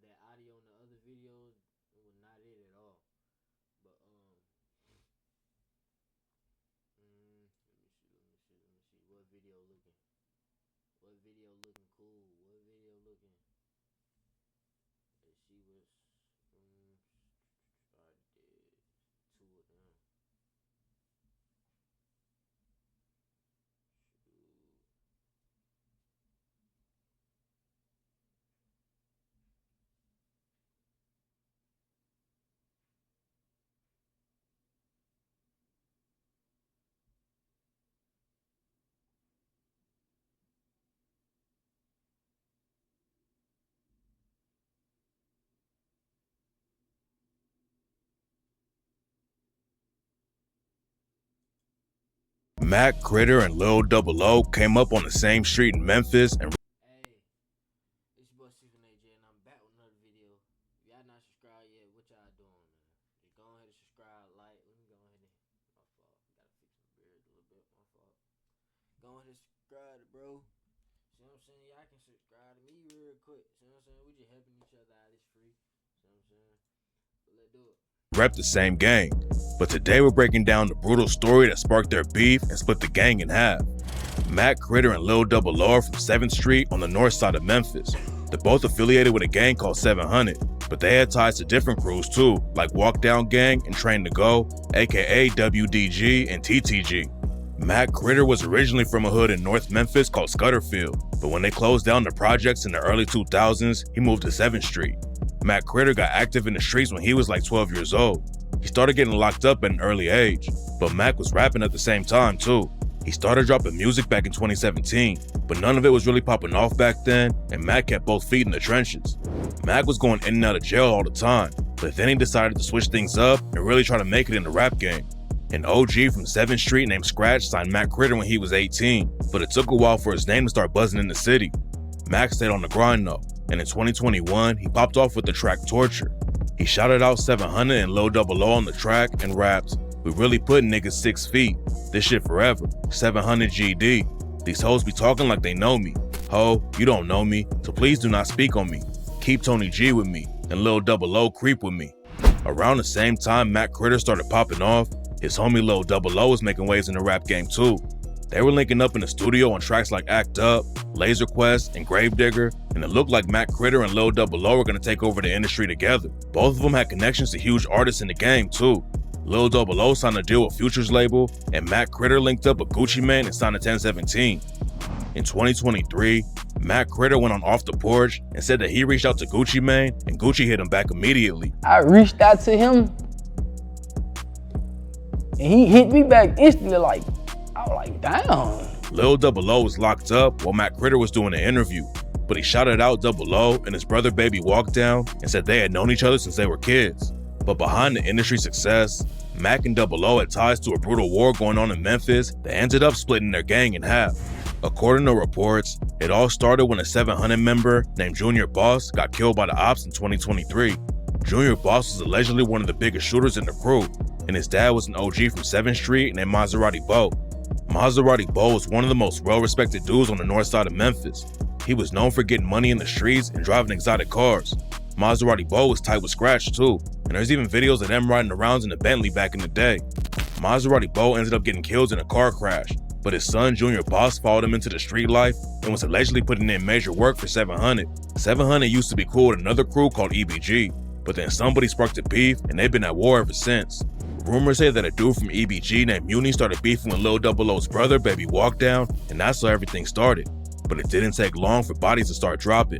that audio in the other videos was not it at all. But let me see. What video looking? What video looking cool? What video looking? And she was I did two of them. Shoot. Mac Critter and Lil Double O came up on the same street in Memphis and Hey, it's your boy Stephen AJ, and I'm back with another video. If y'all not subscribed yet, what y'all doing, man? Just go ahead and subscribe, like. Let me go ahead and. My fault. Gotta fix my beard a little bit. My fault. Go ahead and subscribe, bro. See what I'm saying? Y'all can subscribe to me real quick. See what I'm saying? We just helping each other out. It's free. See what I'm saying? But let's do it. rep the same gang. But today we're breaking down the brutal story that sparked their beef and split the gang in half. Mac Critter and Lil Double O from 7th Street on the north side of Memphis. They're both affiliated with a gang called 700, but they had ties to different crews too, like Walk Down Gang and Train to Go, aka WDG and TTG. Mac Critter was originally from a hood in North Memphis called Scudderfield, but when they closed down the projects in the early 2000s, he moved to 7th Street. Mac Critter got active in the streets when he was like 12 years old. He started getting locked up at an early age, but Mac was rapping at the same time too. He started dropping music back in 2017, but none of it was really popping off back then, and Mac kept both feet in the trenches. Mac was going in and out of jail all the time, but then he decided to switch things up and really try to make it in the rap game. An OG from 7th Street named Scratch signed Mac Critter when he was 18, but it took a while for his name to start buzzing in the city. Mac stayed on the grind though, and in 2021, he popped off with the track Torture. He shouted out 700 and Lil Double O on the track and rapped, "We really put niggas 6 feet. This shit forever. 700 GD. These hoes be talking like they know me. Ho, you don't know me, so please do not speak on me. Keep Tony G with me, and Lil Double O creep with me." Around the same time Mac Critter started popping off, his homie Lil Double O was making waves in the rap game too. They were linking up in the studio on tracks like Act Up, Laser Quest, and Gravedigger, and it looked like Mac Critter and Lil Double O were gonna take over the industry together. Both of them had connections to huge artists in the game too. Lil Double O signed a deal with Future's label, and Mac Critter linked up with Gucci Mane and signed a 1017. In 2023, Mac Critter went on Off the Porch and said that he reached out to Gucci Mane, and Gucci hit him back immediately. I reached out to him, and he hit me back instantly. Like, I was like, damn. Lil Double O was locked up while Mac Critter was doing an interview, but he shouted out Double O and his brother Baby Walk Down and said they had known each other since they were kids. But behind the industry success, Mac and Double O had ties to a brutal war going on in Memphis that ended up splitting their gang in half. According to reports, it all started when a 700 member named Junior Boss got killed by the ops in 2023. Junior Boss was allegedly one of the biggest shooters in the crew, and his dad was an OG from 7th Street named Maserati Bo. Maserati Bo was one of the most well-respected dudes on the north side of Memphis. He was known for getting money in the streets and driving exotic cars. Maserati Bo was tight with Scratch too, and there's even videos of them riding around in a Bentley back in the day. Maserati Bo ended up getting killed in a car crash, but his son Junior Boss followed him into the street life and was allegedly putting in major work for 700. 700 used to be cool with another crew called EBG, but then somebody sparked a beef and they've been at war ever since. Rumors say that a dude from EBG named Muni started beefing with Lil Double O's brother, Baby Walk Down, and that's how everything started. But it didn't take long for bodies to start dropping.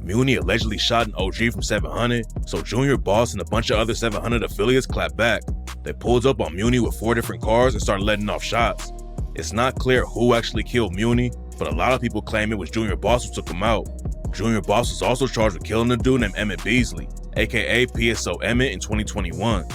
Muni allegedly shot an OG from 700, so Junior Boss and a bunch of other 700 affiliates clapped back. They pulled up on Muni with 4 different cars and started letting off shots. It's not clear who actually killed Muni, but a lot of people claim it was Junior Boss who took him out. Junior Boss was also charged with killing a dude named Emmett Beasley, aka PSO Emmett, in 2021.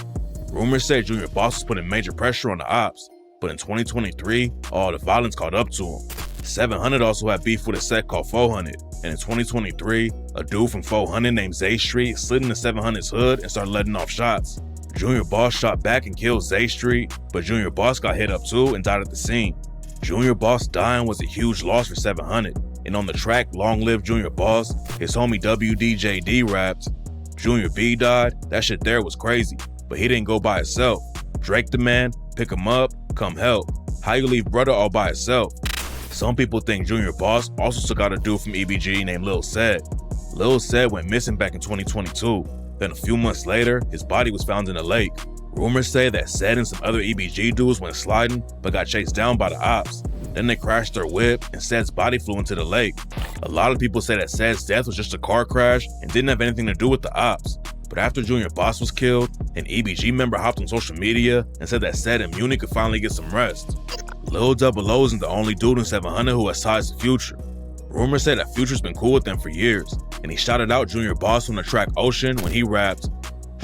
Rumors say Junior Boss was putting major pressure on the ops, but in 2023, all the violence caught up to him. 700 also had beef with a set called 400, and in 2023, a dude from 400 named Zay Street slid into 700's hood and started letting off shots. Junior Boss shot back and killed Zay Street, but Junior Boss got hit up too and died at the scene. Junior Boss dying was a huge loss for 700, and on the track Long Live Junior Boss, his homie WDJD rapped, Junior B died, that shit there was crazy, but he didn't go by himself. Drake the man, pick him up, come help. How you leave brother all by himself? Some people think Junior Boss also took out a dude from EBG named Lil Said. Lil Said went missing back in 2022. Then a few months later, his body was found in a lake. Rumors say that Said and some other EBG dudes went sliding, but got chased down by the ops. Then they crashed their whip, and Said's body flew into the lake. A lot of people say that Said's death was just a car crash and didn't have anything to do with the ops. But after Junior Boss was killed, an EBG member hopped on social media and said that Said and Muni could finally get some rest. Lil Double0 isn't the only dude in 700 who has ties to Future. Rumors say that Future's been cool with them for years, and he shouted out Junior Boss on the track Ocean when he rapped,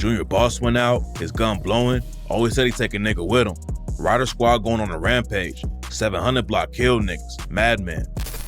Junior Boss went out, his gun blowing, always said he'd take a nigga with him. Rider Squad going on a rampage, 700 block killed niggas, madman.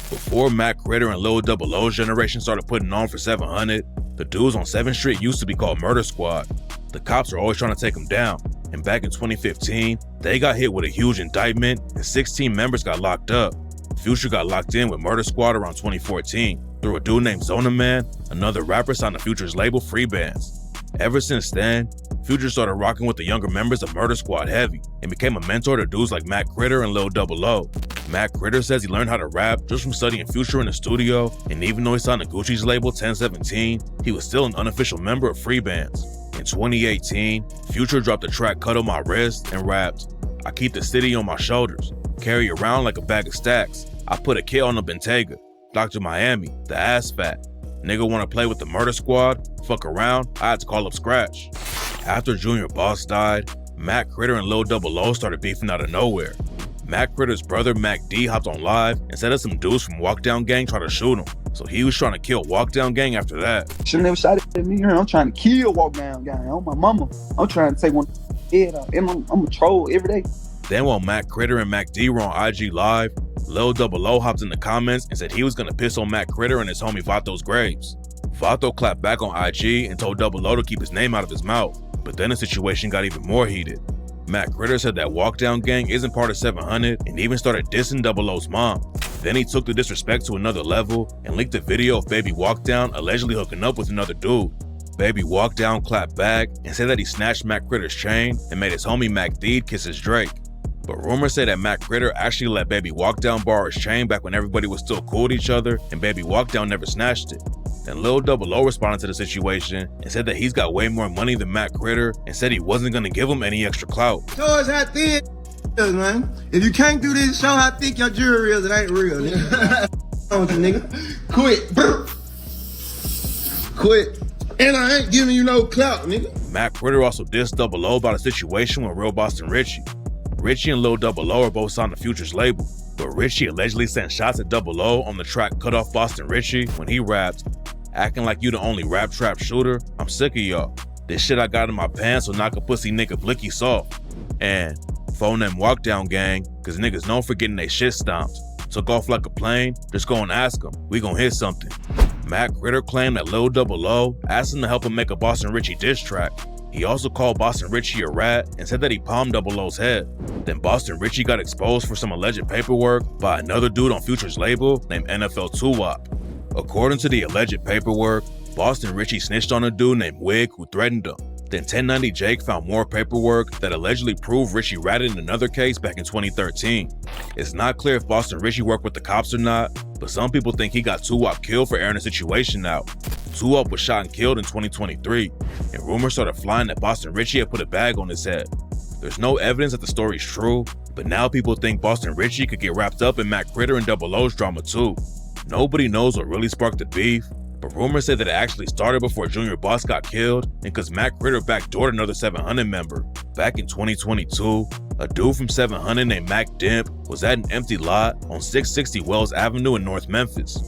Before Mac Critter and Lil Double0's generation started putting on for 700, the dudes on 7th Street used to be called Murder Squad. The cops are always trying to take them down, and back in 2015, they got hit with a huge indictment and 16 members got locked up. Future got locked in with Murder Squad around 2014 through a dude named Zona Man, another rapper signed to Future's label Free Bands. Ever since then, Future started rocking with the younger members of Murder Squad heavy and became a mentor to dudes like Mac Critter and Lil Double0. Mac Critter says he learned how to rap just from studying Future in the studio, and even though he signed to Gucci's label 1017, he was still an unofficial member of Free Bands. In 2018, Future dropped the track Cut on My Wrist and rapped, I keep the city on my shoulders, carry around like a bag of stacks. I put a kid on a Bentayga, Dr. Miami, the ass fat. Nigga wanna play with the Murder Squad? Fuck around, I had to call up Scratch. After Junior Boss died, Mac Critter and Lil Double0 started beefing out of nowhere. Mac Critter's brother Mac D hopped on live and said that some dudes from Walkdown Gang tried to shoot him, so he was trying to kill Walkdown Gang after that. Should've never shot at me. I'm trying to kill Walkdown Gang on my mama. I'm trying to take one head off. I'm a troll every day. Then while Mac Critter and Mac D were on IG Live, Lil Double0 hopped in the comments and said he was gonna piss on Mac Critter and his homie Vato's graves. Vato clapped back on IG and told Double0 to keep his name out of his mouth, but then the situation got even more heated. Mac Critter said that Walkdown Gang isn't part of 700 and even started dissing Double0's mom. Then he took the disrespect to another level and leaked a video of Baby Walkdown allegedly hooking up with another dude. Baby Walkdown clapped back and said that he snatched Mac Critter's chain and made his homie Mac D kiss his Drake. But rumors say that Mac Critter actually let Baby Walkdown borrow his chain back when everybody was still cool with each other and Baby Walkdown never snatched it. Then Lil Double0 responded to the situation and said that he's got way more money than Mac Critter and said he wasn't gonna give him any extra clout. Show us how thick is, man. If you can't do this, show how thick your jewelry is. It ain't real, nigga. On you, nigga. Quit. Burp. Quit. And I ain't giving you no clout, nigga. Mac Critter also dissed Double0 about a situation with Real Boston Richie. Richie and Lil Double0 are both signed to Future's label, but Richie allegedly sent shots at Double0 on the track Cut Off Boston Richie when he rapped, acting like you the only rap trap shooter, I'm sick of y'all. This shit I got in my pants will knock a pussy nigga blicky soft. And phone them Walkdown Gang, cause niggas known for getting they shit stomped. Took off like a plane, just go and ask them, we gon' hit something. Mac Critter claimed that Lil Double0 asked him to help him make a Boston Richie diss track. He also called Boston Richie a rat and said that he palmed Double0's head. Then Boston Richie got exposed for some alleged paperwork by another dude on Future's label named NFL 2-Wop. According to the alleged paperwork, Boston Richie snitched on a dude named Wig who threatened him. Then 1090 Jake found more paperwork that allegedly proved Richie ratted in another case back in 2013. It's not clear if Boston Richie worked with the cops or not, but some people think he got 2-Wop killed for airing the situation out. 2-Wop was shot and killed in 2023, and rumors started flying that Boston Richie had put a bag on his head. There's no evidence that the story is true, but now people think Boston Richie could get wrapped up in Mac Critter and Double0's drama too. Nobody knows what really sparked the beef, but rumors say that it actually started before Junior Boss got killed and cause Mac Critter backdoored another 700 member. Back in 2022, a dude from 700 named Mac Dimp was at an empty lot on 660 Wells Avenue in North Memphis.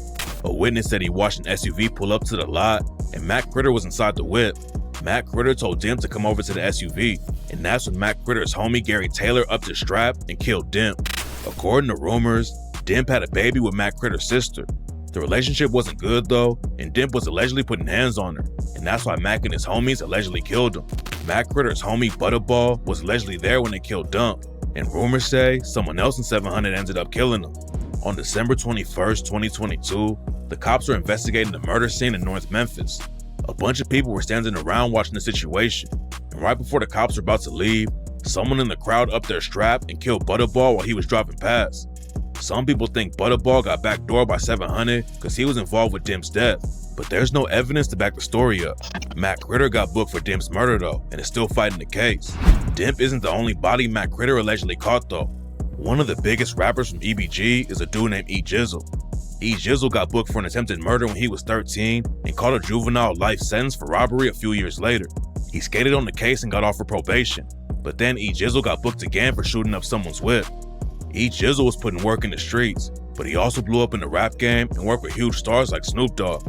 A witness said he watched an SUV pull up to the lot and Mac Critter was inside the whip. Mac Critter told Dimp to come over to the SUV, and that's when Mac Critter's homie Gary Taylor upped his strap and killed Dimp. According to rumors, Dimp had a baby with Mac Critter's sister. The relationship wasn't good though, and Dimp was allegedly putting hands on her, and that's why Mac and his homies allegedly killed him. Mac Critter's homie Butterball was allegedly there when they killed Dump. and rumors say someone else in 700 ended up killing him. On December 21st, 2022, the cops were investigating the murder scene in North Memphis. A bunch of people were standing around watching the situation, and right before the cops were about to leave, someone in the crowd upped their strap and killed Butterball while he was driving past. Some people think Butterball got backdoored by 700 because he was involved with Dimp's death, but there's no evidence to back the story up. Matt Critter got booked for Dimp's murder though, and is still fighting the case. Dimp isn't the only body Matt Critter allegedly caught though. One of the biggest rappers from EBG is a dude named E Jizzle. E Jizzle got booked for an attempted murder when he was 13 and caught a juvenile life sentence for robbery a few years later. He skated on the case and got off for probation, but then E Jizzle got booked again for shooting up someone's whip. E Jizzle was putting work in the streets, but he also blew up in the rap game and worked with huge stars like Snoop Dogg.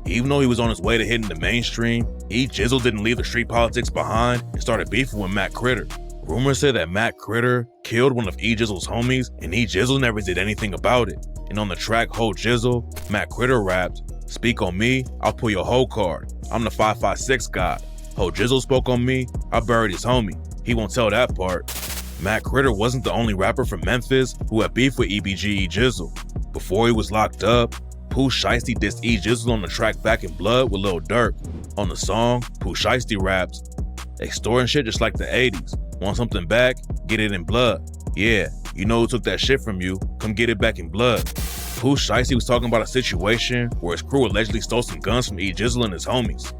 Even though he was on his way to hitting the mainstream, E Jizzle didn't leave the street politics behind and started beefing with Matt Critter. Rumors say that Matt Critter killed one of E Jizzle's homies, and E Jizzle never did anything about it. And on the track Ho Jizzle, Matt Critter rapped, "Speak on me, I'll pull your whole card. I'm the 556 guy. Ho Jizzle spoke on me, I buried his homie. He won't tell that part." Matt Critter wasn't the only rapper from Memphis who had beef with EBG E Jizzle. Before he was locked up, Pooh Shiesty dissed E Jizzle on the track Back in Blood with Lil Durk. On the song, Pooh Shiesty raps, "Extorting shit just like the 80s. Want something back? Get it in blood. Yeah, you know who took that shit from you. Come get it back in blood." Pooh Shiesty was talking about a situation where his crew allegedly stole some guns from E Jizzle and his homies.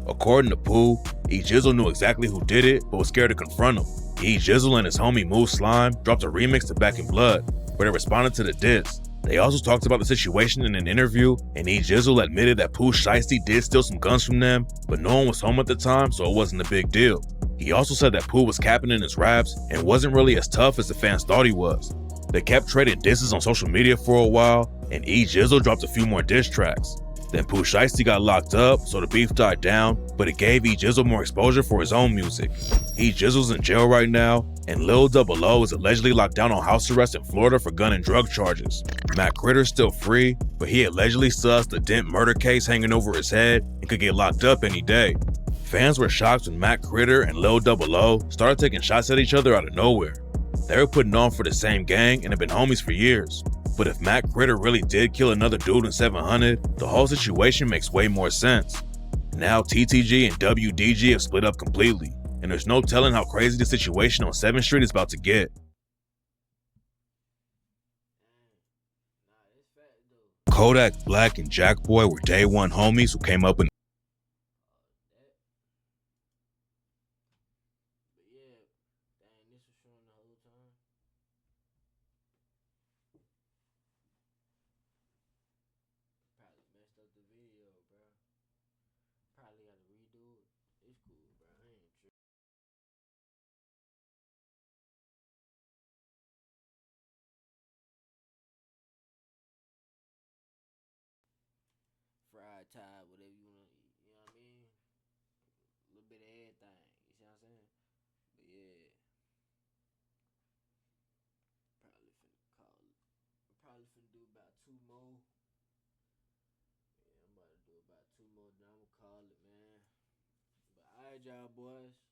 According to Pooh, E Jizzle knew exactly who did it, but was scared to confront him. E Jizzle and his homie Moose Slime dropped a remix to Back in Blood, where they responded to the diss. They also talked about the situation in an interview, and E Jizzle admitted that Pooh Shiesty did steal some guns from them, but no one was home at the time, so it wasn't a big deal. He also said that Pooh was capping in his raps and wasn't really as tough as the fans thought he was. They kept trading disses on social media for a while, and E Jizzle dropped a few more diss tracks. Then Pooh Shiesty got locked up, so the beef died down, but it gave E Jizzle more exposure for his own music. E Jizzle's in jail right now, and Lil Double O is allegedly locked down on house arrest in Florida for gun and drug charges. Matt Critter's still free, but he allegedly sussed the Dimp murder case hanging over his head and could get locked up any day. Fans were shocked when Matt Critter and Lil Double O started taking shots at each other out of nowhere. They were putting on for the same gang and have been homies for years. But if Matt Critter really did kill another dude in 700, the whole situation makes way more sense. Now TTG and WDG have split up completely, and there's no telling how crazy the situation on 7th Street is about to get. Kodak Black and Jack Boy were day one homies who came up in Probably gotta redo it. It's cool, bro. I ain't tripping. Fried Thai, whatever you wanna eat. You know what I mean? A little bit of everything. You see what I'm saying? But yeah. Probably finna call it. I'm probably finna do about 2 more. Yeah, I'm about to do about 2 more. Then I'm gonna call it, man. But alright, y'all boys.